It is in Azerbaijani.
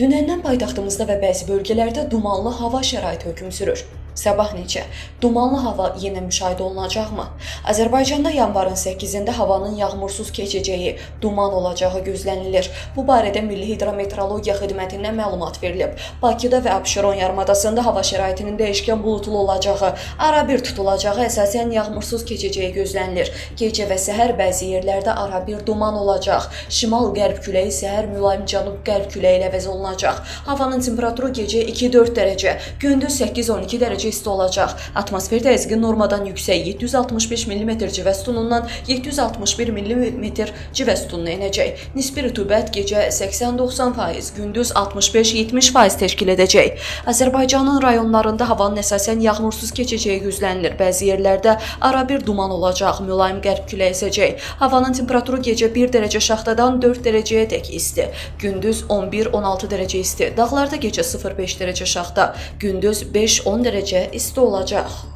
Dünəndən paytaxtımızda və bəzi bölgələrdə dumanlı hava şəraiti hökm sürür. Sabah necə? Dumanlı hava yenə müşahidə olunacaqmı? Azərbaycanda yanvarın 8-də havanın yağmursuz keçəcəyi, duman olacağı gözlənilir. Bu barədə Milli Hidrometeorologiya Xidmətindən məlumat verilib. Bakıda və Abşeron yarımadasında hava şəraitinin dəyişkən buludlu olacağı, arabir tutulacağı, əsasən yağmursuz keçəcəyi gözlənilir. Gecə və səhər bəzi yerlərdə arabir duman olacaq. Şimal-qərb küləyi səhər mülayim cənub-qərb küləyi ilə əvəz olunacaq. Havanın temperaturu gecə 2-4 dərəcə, gündüz 8-12 dərəcə isti olacaq. Atmosfer təzyiqi normadan yüksək 765 mm civə sütunundan 761 mm civə sütununa enəcək. Nisbi rütubət gecə 80-90%, gündüz 65-70% təşkil edəcək. Azərbaycanın rayonlarında havanın əsasən yağmursuz keçəcəyi gözlənilir. Bəzi yerlərdə arabir duman olacaq, mülayim qərb küləyi əsəcək. Havanın temperaturu gecə 1 dərəcə şaxtadan 4 dərəcəyə dək isti, gündüz 11-16 dərəcə isti. Dağlarda gecə 0-5 dərəcə şaxta, gündüz 5-10 dərəcə isti olacaq.